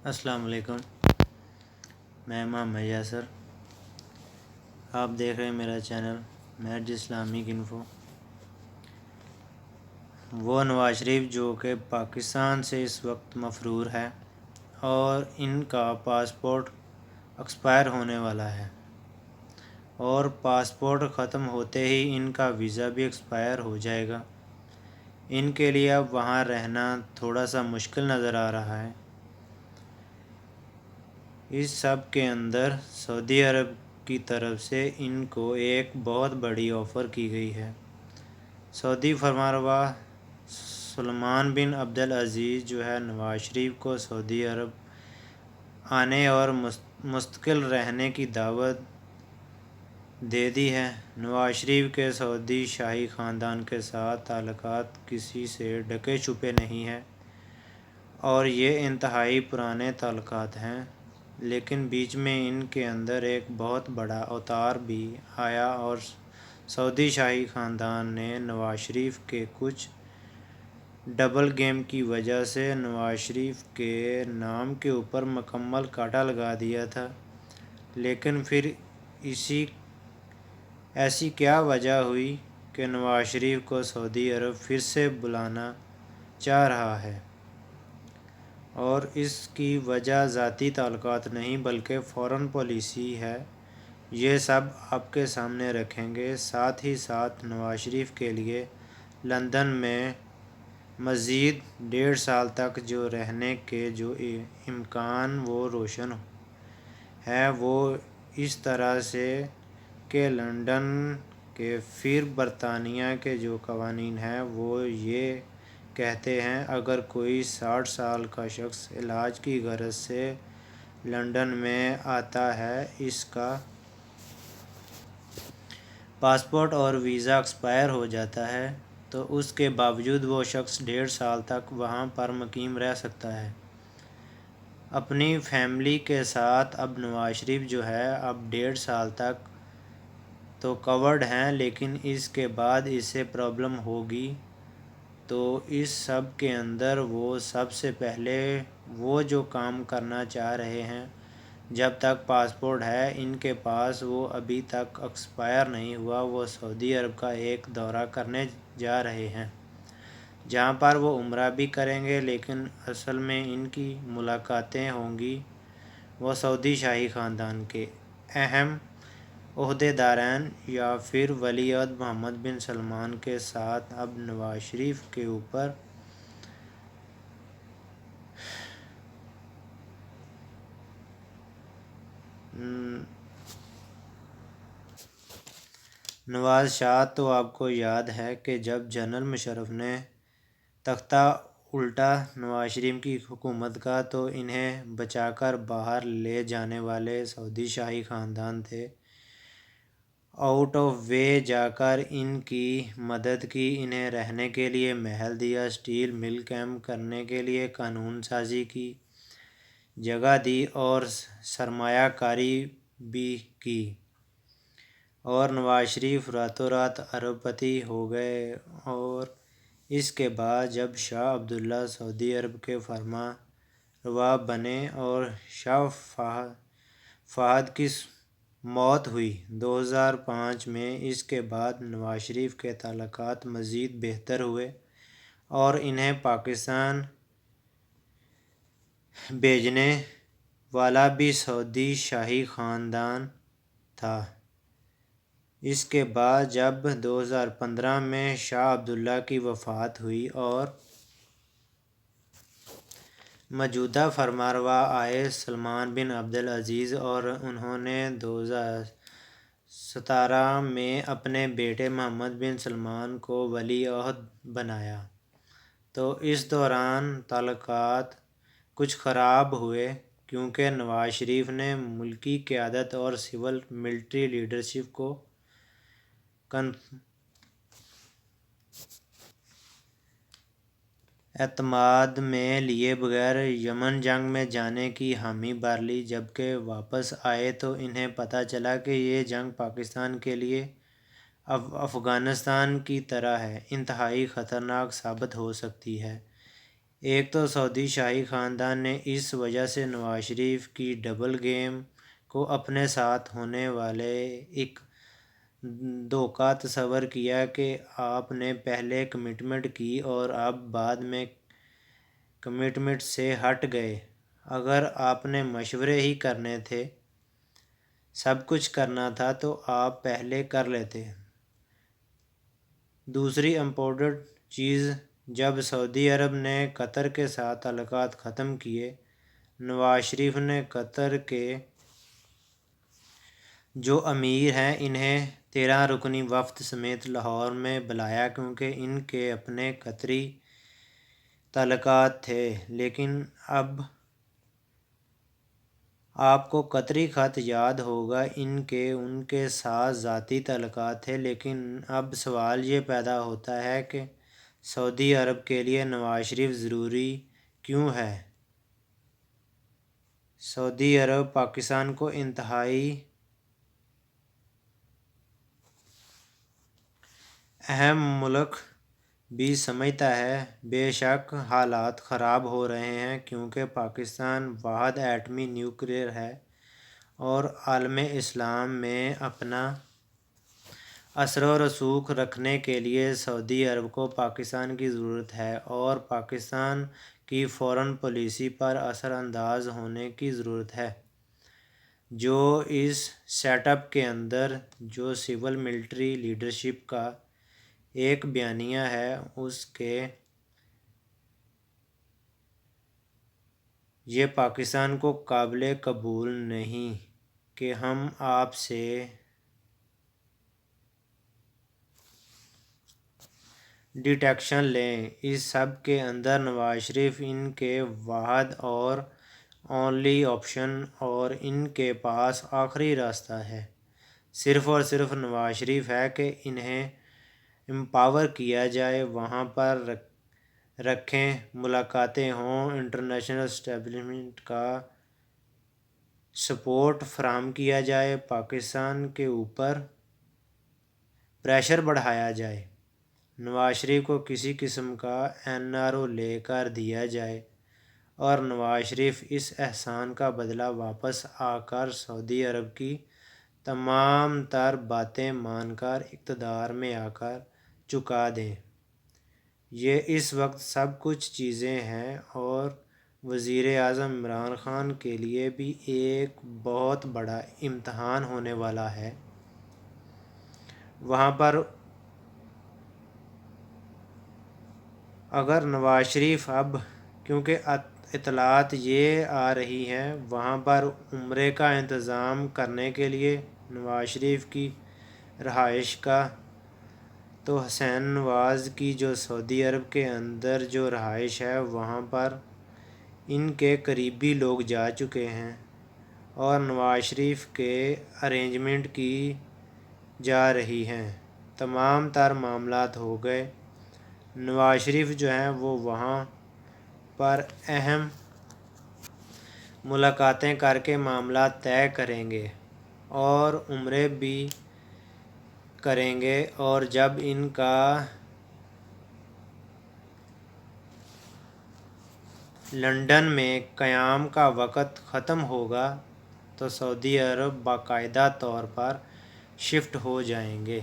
السلام علیکم، میں محمد یاسر۔ آپ دیکھ رہے ہیں میرا چینل میڈ اسلامک انفو۔ وہ نواز شریف جو کہ پاکستان سے اس وقت مفرور ہے اور ان کا پاسپورٹ ایکسپائر ہونے والا ہے، اور پاسپورٹ ختم ہوتے ہی ان کا ویزا بھی ایکسپائر ہو جائے گا۔ ان کے لیے اب وہاں رہنا تھوڑا سا مشکل نظر آ رہا ہے۔ اس سب کے اندر سعودی عرب کی طرف سے ان کو ایک بہت بڑی آفر کی گئی ہے۔ سعودی فرمانروا سلمان بن عبدالعزیز جو ہے نواز شریف کو سعودی عرب آنے اور مستقل رہنے کی دعوت دے دی ہے۔ نواز شریف کے سعودی شاہی خاندان کے ساتھ تعلقات کسی سے ڈھکے چھپے نہیں ہیں اور یہ انتہائی پرانے تعلقات ہیں، لیکن بیچ میں ان کے اندر ایک بہت بڑا اتار بھی آیا اور سعودی شاہی خاندان نے نواز شریف کے کچھ ڈبل گیم کی وجہ سے نواز شریف کے نام کے اوپر مکمل کاٹا لگا دیا تھا۔ لیکن پھر ایسی کیا وجہ ہوئی کہ نواز شریف کو سعودی عرب پھر سے بلانا چاہ رہا ہے؟ اور اس کی وجہ ذاتی تعلقات نہیں بلکہ فارن پالیسی ہے۔ یہ سب آپ کے سامنے رکھیں گے، ساتھ ہی ساتھ نواز شریف کے لیے لندن میں مزید 1.5 سال تک جو رہنے کے جو امکان وہ روشن ہے، وہ اس طرح سے کہ لندن کے پھر برطانیہ کے جو قوانین ہیں وہ یہ کہتے ہیں اگر کوئی 60 سال کا شخص علاج کی غرض سے لندن میں آتا ہے، اس کا پاسپورٹ اور ویزا ایکسپائر ہو جاتا ہے، تو اس کے باوجود وہ شخص 1.5 سال تک وہاں پر مقیم رہ سکتا ہے اپنی فیملی کے ساتھ۔ اب نواز شریف جو ہے اب 1.5 سال تک تو کورڈ ہیں، لیکن اس کے بعد اسے پرابلم ہوگی۔ تو اس سب کے اندر وہ سب سے پہلے وہ جو کام کرنا چاہ رہے ہیں، جب تک پاسپورٹ ہے ان کے پاس وہ ابھی تک ایکسپائر نہیں ہوا، وہ سعودی عرب کا ایک دورہ کرنے جا رہے ہیں جہاں پر وہ عمرہ بھی کریں گے، لیکن اصل میں ان کی ملاقاتیں ہوں گی وہ سعودی شاہی خاندان کے اہم عہدیداران یا پھر ولی عہد محمد بن سلمان کے ساتھ۔ اب نواز شریف کے اوپر نواز شاہ تو آپ کو یاد ہے کہ جب جنرل مشرف نے تختہ الٹا نواز شریف کی حکومت کا تو انہیں بچا کر باہر لے جانے والے سعودی شاہی خاندان تھے۔ آؤٹ آف وے جا کر ان کی مدد کی، انہیں رہنے کے لیے محل دیا، اسٹیل مل قائم کرنے کے لیے قانون سازی کی جگہ دی اور سرمایہ کاری بھی کی، اور نواز شریف راتوں رات ارب پتی ہو گئے۔ اور اس کے بعد جب شاہ عبداللہ سعودی عرب کے فرمان روا بنے اور شاہ فہد کی موت ہوئی 2005 میں، اس کے بعد نواز شریف کے تعلقات مزید بہتر ہوئے اور انہیں پاکستان بھیجنے والا بھی سعودی شاہی خاندان تھا۔ اس کے بعد جب 2015 میں شاہ عبداللہ کی وفات ہوئی اور موجودہ فرمانروا آئے سلمان بن عبدالعزیز، اور انہوں نے 2017 میں اپنے بیٹے محمد بن سلمان کو ولی عہد بنایا، تو اس دوران تعلقات کچھ خراب ہوئے کیونکہ نواز شریف نے ملکی قیادت اور سول ملٹری لیڈرشپ کو اعتماد میں لیے بغیر یمن جنگ میں جانے کی حامی بھر لی۔ جبکہ واپس آئے تو انہیں پتہ چلا کہ یہ جنگ پاکستان کے لیے افغانستان کی طرح ہے، انتہائی خطرناک ثابت ہو سکتی ہے۔ ایک تو سعودی شاہی خاندان نے اس وجہ سے نواز شریف کی ڈبل گیم کو اپنے ساتھ ہونے والے ایک دھوکہ تصور کیا کہ آپ نے پہلے کمٹمنٹ کی اور اب بعد میں کمٹمنٹ سے ہٹ گئے۔ اگر آپ نے مشورے ہی کرنے تھے، سب کچھ کرنا تھا تو آپ پہلے کر لیتے۔ دوسری امپورٹنٹ چیز، جب سعودی عرب نے قطر کے ساتھ تعلقات ختم کیے، نواز شریف نے قطر کے جو امیر ہیں انہیں 13 رکنی وفد سمیت لاہور میں بلایا کیونکہ ان کے اپنے قطری تعلقات تھے۔ لیکن اب آپ کو قطری خط یاد ہوگا، ان کے ساتھ ذاتی تعلقات تھے، لیکن اب سوال یہ پیدا ہوتا ہے کہ سعودی عرب کے لیے نواز شریف ضروری کیوں ہے؟ سعودی عرب پاکستان کو انتہائی اہم ملک بھی سمجھتا ہے۔ بے شک حالات خراب ہو رہے ہیں کیونکہ پاکستان واحد ایٹمی نیوکلیئر ہے اور عالم اسلام میں اپنا اثر و رسوخ رکھنے کے لیے سعودی عرب کو پاکستان کی ضرورت ہے اور پاکستان کی فورن پالیسی پر اثر انداز ہونے کی ضرورت ہے۔ جو اس سیٹ اپ کے اندر جو سول ملٹری لیڈرشپ کا ایک بیانیہ ہے، اس کے یہ پاکستان کو قابل قبول نہیں کہ ہم آپ سے ڈیٹیکشن لیں۔ اس سب کے اندر نواز شریف ان کے واحد اور اونلی آپشن اور ان کے پاس آخری راستہ ہے۔ صرف اور صرف نواز شریف ہے کہ انہیں امپاور کیا جائے، وہاں پر رکھیں، ملاقاتیں ہوں، انٹرنیشنل اسٹیبلشمنٹ کا سپورٹ فراہم کیا جائے، پاکستان کے اوپر پریشر بڑھایا جائے، نواز شریف کو کسی قسم کا این آر او لے کر دیا جائے اور نواز شریف اس احسان کا بدلہ واپس آ کر سعودی عرب کی تمام تر باتیں مان کر اقتدار میں آ کر چکا دیں۔ یہ اس وقت سب کچھ چیزیں ہیں اور وزیر اعظم عمران خان کے لیے بھی ایک بہت بڑا امتحان ہونے والا ہے۔ وہاں پر اگر نواز شریف اب کیونکہ اطلاعات یہ آ رہی ہیں وہاں پر عمرے کا انتظام کرنے کے لیے نواز شریف کی رہائش کا، تو حسین نواز کی جو سعودی عرب کے اندر جو رہائش ہے وہاں پر ان کے قریبی لوگ جا چکے ہیں اور نواز شریف کے ارینجمنٹ کی جا رہی ہیں، تمام تر معاملات ہو گئے۔ نواز شریف جو ہیں وہ وہاں پر اہم ملاقاتیں کر کے معاملات طے کریں گے اور عمرے بھی کریں گے، اور جب ان کا لندن میں قیام کا وقت ختم ہوگا تو سعودی عرب باقاعدہ طور پر شفٹ ہو جائیں گے۔